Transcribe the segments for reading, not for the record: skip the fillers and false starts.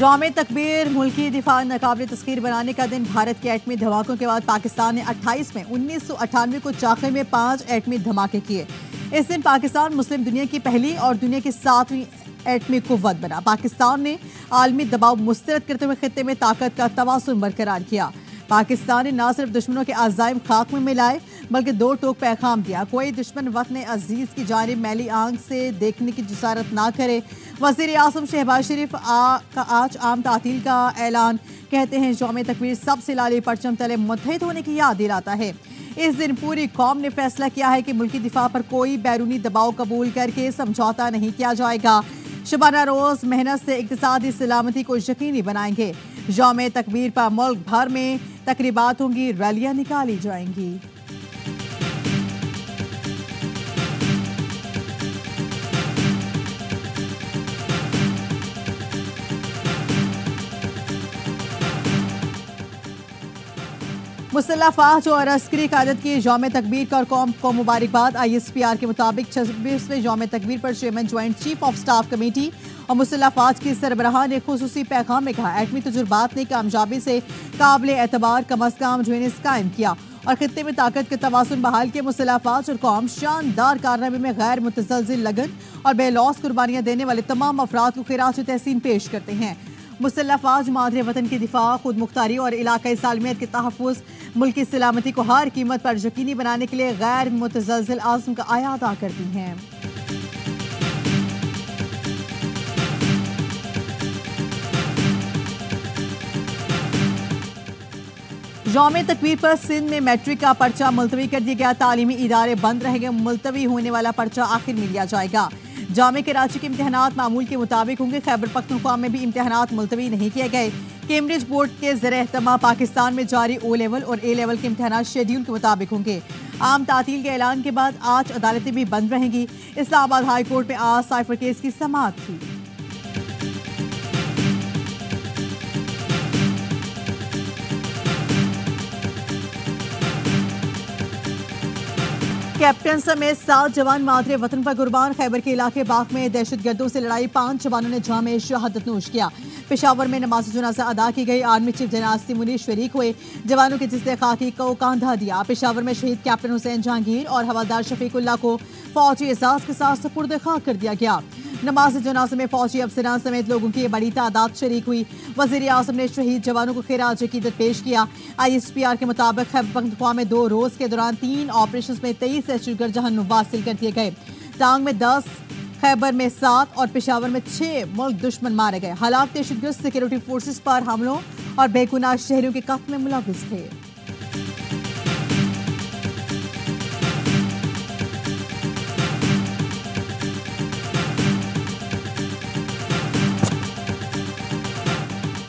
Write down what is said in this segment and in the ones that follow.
यौम तकबीर मुल्की दिफा नाकाबिल तस्खीर बनाने का दिन। भारत के एटमी धमाकों के बाद पाकिस्तान ने 28 में 1998 को चाक़े में 5 एटमी धमाके किए। इस दिन पाकिस्तान मुस्लिम दुनिया की पहली और दुनिया की 7वीं एटमी कुव्वत बना। पाकिस्तान ने आलमी दबाव मुस्तरद करते हुए खित्ते में ताकत का तवाज़ुन बरकरार किया। पाकिस्तान ने न सिर्फ दुश्मनों के अज़ाइम खाक में मिलाए बल्कि दो टोक पैगाम दिया। कोई दुश्मन वतन अजीज की जानिब मैली आंख से देखने की जसारत ना करे। वज़ीर आज़म शहबाज शरीफ का आज आम तातील का ऐलान। कहते हैं यौम तकबीर सबसे लाली परचम तले मुत्तहिद होने की याद दिलाता है। इस दिन पूरी कौम ने फैसला किया है कि मुल्की दिफा पर कोई बैरूनी दबाव कबूल करके समझौता नहीं किया जाएगा। शबाना रोज मेहनत से इक़्तिसादी सलामती को यकीनी बनाएंगे। यौम तकबीर पर मुल्क भर में तकरीबात होंगी, रैलियां निकाली जाएंगी। मुसल्लह फ़ौज और अस्करी क़यादत की यौम तकबीर का कौम को मुबारकबाद। ISPR के मुताबिक 26वें यौम तकबीर पर chairman joint chief of staff committee और मुसल्लह फ़ौज की सरबराह ने खुसूसी पैगाम में कहा, एटमी तजुर्बात ने कामयाबी से काबिल एतबार कम अज़ कम जुनून कायम किया और खित्ते में ताकत के तवाज़ुन बहाल किए। मुसल्लह फ़ौज और कौम शानदार कारनामे में गैर मुतज़लज़िल लगन और बेलौस कुर्बानियाँ देने वाले तमाम अफराद को खिराज तहसीन पेश करते हैं। मुसल्लह फ़ौज मादरे वतन की दिफा, खुद मुख्तारी और इलाकाई सालमियत के तहफ़्फ़ुज़, मुल्क की सलामती को हर कीमत पर यकीनी बनाने के लिए गैर मुतज़लज़िल आज़म का आया अदा करती हैं। यौम तकबीर पर सिंध में मैट्रिक का पर्चा मुलतवी कर दिया गया। तालीमी इदारे बंद रहेंगे। मुलतवी होने वाला पर्चा आखिर में लिया जाएगा। जामे कराची के इम्तहानात मामूल के मुताबिक होंगे। खैबर पख्तूनख्वा में भी इम्तहानात मुलतवी नहीं किए गए। कैम्ब्रिज बोर्ड के ज़ेर-ए-एहतमाम पाकिस्तान में जारी O लेवल और A लेवल के इम्तहानात शेड्यूल के मुताबिक होंगे। आम तातील के ऐलान के बाद आज अदालतें भी बंद रहेंगी। इस्लामाबाद हाई कोर्ट में आज साइफर केस की समाअत थी। कैप्टन समेत 7 जवान मादरे वतन पर कुर्बान। खैबर के इलाके बाग में दहशतगर्दों से लड़ाई, 5 जवानों ने जाम शहादत नोश किया। पेशावर में नमाज जनाजा अदा की गई। आर्मी चीफ जनाज़ मुनीर शरीक हुए। जवानों के जिस्ते खाकी को कांधा दिया। पेशावर में शहीद कैप्टन हुसैन जहांगीर और हवालदार शफीकुल्लाह को फौजी एजाज के साथ सुपुर्द खाक कर दिया गया। नमाज जनाजे में फौजी अफसरान समेत लोगों की बड़ी तादाद शरीक हुई। वज़ीर आज़म ने शहीद जवानों को खिराज अकीदत पेश किया। ISPR के मुताबिक खैबर पख्तूनख्वा में 2 रोज के दौरान 3 ऑपरेशन में 23 दहशतगर्द जहन्नुम वासिल कर दिए गए। टांग में 10, खैबर में 7 और पेशावर में 6 मुल्क दुश्मन मारे गए। हालात दहशतगर्द सिक्योरिटी फोर्सेस पर हमलों और बेगुनाह शहरियों के कत्ल में मुलव्विस थे।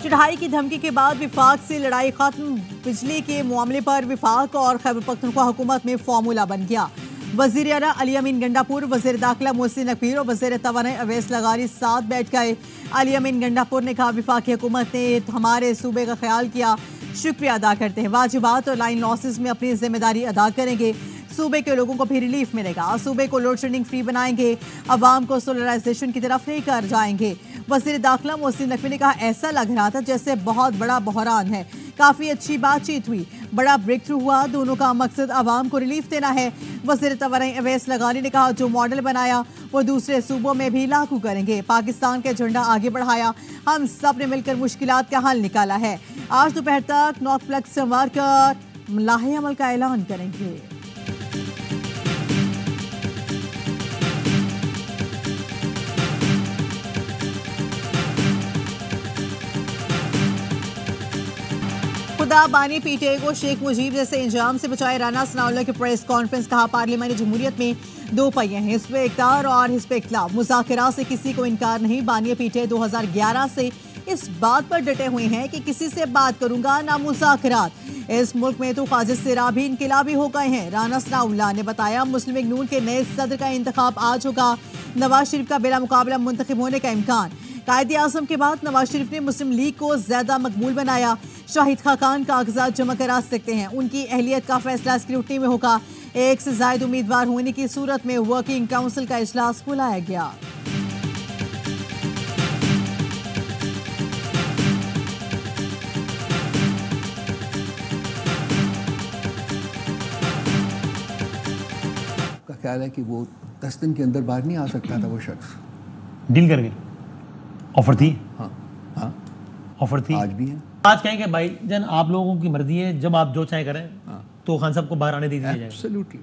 चढ़ाई की धमकी के बाद विफाक से लड़ाई खत्म। बिजली के मामले पर विफाक और खैबर पख्तूनख्वा हुकूमत में फार्मूला बन गया। वज़ीर आला अली अमीन गंडापुर, वज़ीर दाखिला मोहसिन नकवी और वज़ीर तवानाई अवैस लगारी साथ बैठ गए। अली अमीन गंडापुर ने कहा, विफाकी हुकूमत ने हमारे सूबे का ख्याल किया, शुक्रिया अदा करते हैं। वाजिबात और लाइन लॉसेस में अपनी जिम्मेदारी अदा करेंगे। सूबे के लोगों को भी रिलीफ मिलेगा। सूबे को लोड शेडिंग फ्री बनाएंगे। अवाम को सोलराइजेशन की तरफ लेकर जाएंगे। वज़ीर दाखिला मोहसिन नकवी ने कहा, ऐसा लग रहा था जैसे बहुत बड़ा बहरान है। काफ़ी अच्छी बातचीत हुई, बड़ा ब्रेक थ्रू हुआ। दोनों का मकसद आवाम को रिलीफ देना है। वज़ीर तवानाई अवैस लगारी ने कहा, जो मॉडल बनाया वो दूसरे सूबों में भी लागू करेंगे। पाकिस्तान का झंडा आगे बढ़ाया। हम सब ने मिलकर मुश्किलात का हल निकाला है। आज दोपहर तक नॉर्थ प्लस संवार कर लाहे अमल का ऐलान करेंगे। खुदा बानी PTI को शेख मुजीब जैसे इंजाम से बचाए। राना सनाउल्लाह की प्रेस कॉन्फ्रेंस। कहा, पार्लियामानी जमहूरियत में 2 पहिए हैं, हिस्ब इख्तियार और हिस्ब इख्तिलाफ। मुज़ाकरात से किसी को इनकार नहीं। बानी PTI 2011 से इस बात पर डटे हुए हैं कि किसी से बात करूंगा ना मुज़ाकरात। इस मुल्क में तो ख्वाजा सिरा भी इनकलाबी हो गए हैं। राना सनाउल्लाह ने बताया, मुस्लिम लीग नून के नए सदर का इंतखाब आज होगा। नवाज शरीफ का बिला मुकाबला मुंतखब होने का इम्कान। कायदे आज़म के बाद नवाज शरीफ ने मुस्लिम लीग को ज्यादा मकबूल बनाया। शाहिद खाकान कागजात जमा करा सकते हैं। उनकी अहलियत का फैसला स्क्रूटनी में होगा। 1 से ज्यादा उम्मीदवार होने की सूरत में वर्किंग काउंसिल का इजलास बुलाया गया। ख्याल है कि वो 10 दिन के अंदर बाहर नहीं आ सकता था वो शख्स। डील कर गए, ऑफर थी। हाँ हाँ, ऑफर थी, आज भी है। आज कहें कि भाईजान आप लोगों की मर्जी है, जब आप जो चाहे करें। हाँ, तो खान साहब को बाहर आने दे दिया जाएगा। एब्सोल्युटली।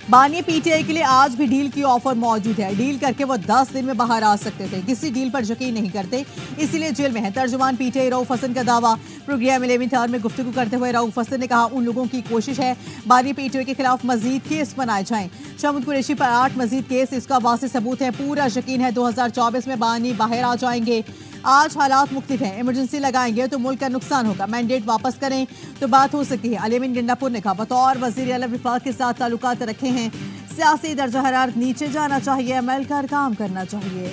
बानी पीटीआई के लिए आज भी डील की ऑफर मौजूद है। डील करके वो 10 दिन में बाहर आ सकते थे। किसी डील पर यकीन नहीं करते, इसीलिए जेल में है। तर्जुमान पीटीआई रऊफ हसन का दावा। प्रोग्राम 11th आवर में गुफ्तगू करते हुए रऊफ हसन ने कहा, उन लोगों की कोशिश है बानी पीटीआई के खिलाफ मजीद केस बनाए जाएं। शहमूद कुरैशी पर 8 मजीद केस, इसका वाज़ेह सबूत है। पूरा यकीन है 2024 में बानी बाहर आ जाएंगे। आज हालात मुख्तलिफ हैं, इमरजेंसी लगाएंगे तो मुल्क का नुकसान होगा। मैंडेट वापस करें तो बात हो सकती है। अलीमीन गंडापुर ने कहा, बतौर वज़ीर आला विफाक के साथ ताल्लुकात रखे हैं। सियासी दर्जा हरारत नीचे जाना चाहिए, मिलकर काम करना चाहिए।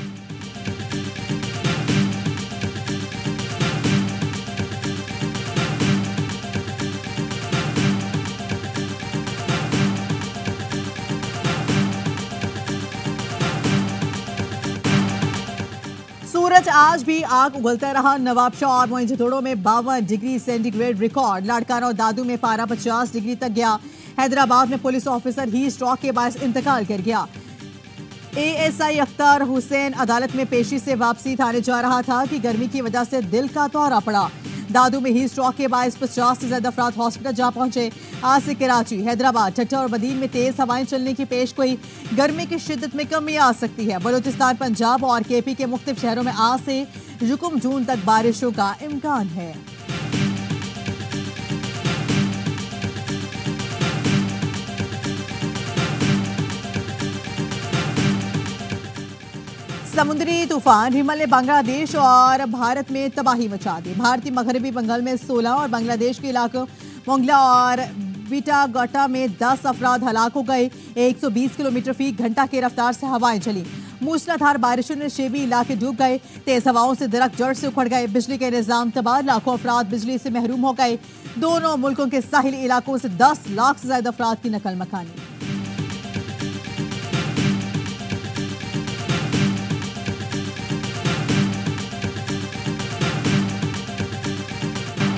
सूरज आज भी आग उगलता रहा। नवाबशाह और मोइंजोदड़ो में 52 डिग्री सेंटीग्रेड रिकॉर्ड। लाड़काना और दादू में पारा 50 डिग्री तक गया। हैदराबाद में पुलिस ऑफिसर ही स्ट्रोक के बायस इंतकाल कर गया। एएसआई अख्तर हुसैन अदालत में पेशी से वापसी थाने जा रहा था कि गर्मी की वजह से दिल का दौरा पड़ा। दादू में ही स्ट्रोक के बायस 50 से ज्यादा अफराद हॉस्पिटल जा पहुंचे। आज से कराची, हैदराबाद, ठट्टा और बदीन में तेज हवाएं चलने की पेश गोई। गर्मी की शिद्दत में कमी आ सकती है। बलूचिस्तान, पंजाब और केपी के मुख्तलिफ शहरों में आज से यकम जून तक बारिशों का इम्कान है। समुद्री तूफान रिमल ने बांग्लादेश और भारत में तबाही मचा दी। भारतीय मगरबी बंगाल में 16 और बांग्लादेश के इलाकों मोंगला और बीटागोटा में 10 अफराद हलाक हो गए। 120 किलोमीटर फी घंटा की रफ्तार से हवाएं चली। मूसलाधार बारिशों ने शेबी इलाके डूब गए। तेज हवाओं से दरख्त जड़ से उखड़ गए। बिजली के निजाम तबाह, लाखों अफराद बिजली से महरूम हो गए। दोनों मुल्कों के साहिली इलाकों से 10 लाख से ज्यादा अफराद की नकल मकानी।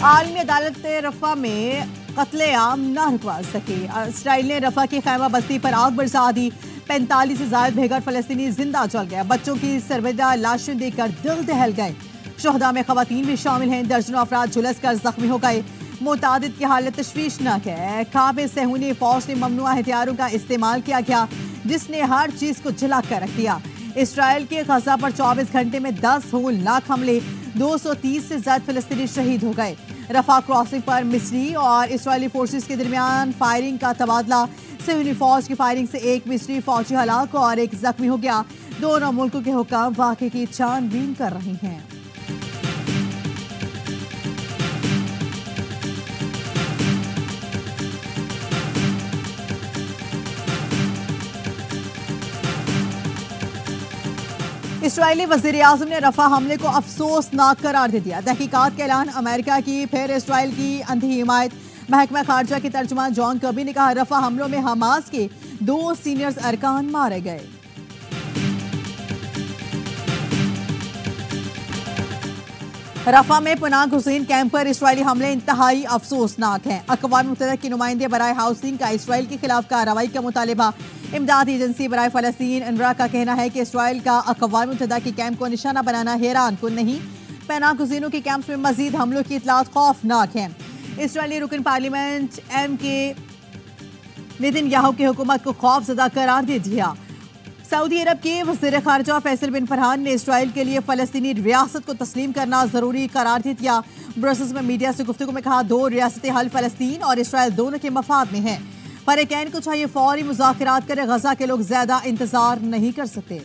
आलमी अदालत रफा में कत्लेआम न रुकवा सके। इसराइल ने रफा की खैमा बस्ती पर आग बरसा दी। 45 से ज्यादा बेघर फलस्तीनी जिंदा जल गए। बच्चों की सरबदा लाशें देखकर दिल दहल गए। शोहदा में खवातीन भी शामिल हैं। दर्जनों अफराद झुलस कर जख्मी हो गए। मुतादिद की हालत तशवीशनाक है। काबे सहूनी फौज ने ममनुआ हथियारों का इस्तेमाल किया गया, जिसने हर चीज को जला कर रख दिया। इसराइल के गजा पर 24 घंटे में 10 होलनाक हमले, 230 से ज्यादा फलस्तीनी शहीद हो गए। रफा क्रॉसिंग पर मिस्री और इसराइली फोर्सेस के दरमियान फायरिंग का तबादला। सहूनी फौज की फायरिंग से एक मिस्री फौजी हलाक और एक जख्मी हो गया। दोनों मुल्कों के हुक्म वाक़े की छानबीन कर रहे हैं। इसराइली वज़ीर आज़म ने रफा हमले को अफसोसनाक करार दे दिया। तहकीकात का ऐलान, अमेरिका की फिर इसराइल की अंधी हिमायत। महकमा खारजा के तर्जुमान जॉन कर्बी ने कहा, रफा हमलों में हमास के 2 सीनियर अरकान मारे गए। रफा में पनाह गुज़ीन कैंप पर इसराइली हमले इंतहाई अफसोसनाक हैं। अक़वाम मुत्तहिदा की नुमाइंदे बराए हाउसिंग का इसराइल के खिलाफ कार्रवाई का मुतालिबा। इमदादी एजेंसी बराए फ़लस्तीन अनरा का कहना है कि इसराइल का अक़वाम मुत्तहिदा के कैंप को निशाना बनाना हैरान कुन नहीं। पनाह गुज़ीनों के कैंप में मजीद हमलों की इतलात खौफनाक हैं। इसराइली रुकन पार्लियामेंट MK नेतन्याहू की हुकूमत को खौफज़दा करार दे दिया। सऊदी अरब के वज़ीर ख़ारिजा फैसल बिन फरहान ने इसराइल के लिए फ़लस्तीनी रियासत को तस्लीम करना ज़रूरी करार दे दिया। ब्रसेल्स में मीडिया से गुफ्तगू में कहा, 2 रियासतें हल फ़लस्तीन और इसराइल दोनों के मफाद में हैं। फरीक़ैन को चाहिए फौरी मुज़ाकरात करें। गजा के लोग ज़्यादा इंतज़ार नहीं कर सकते।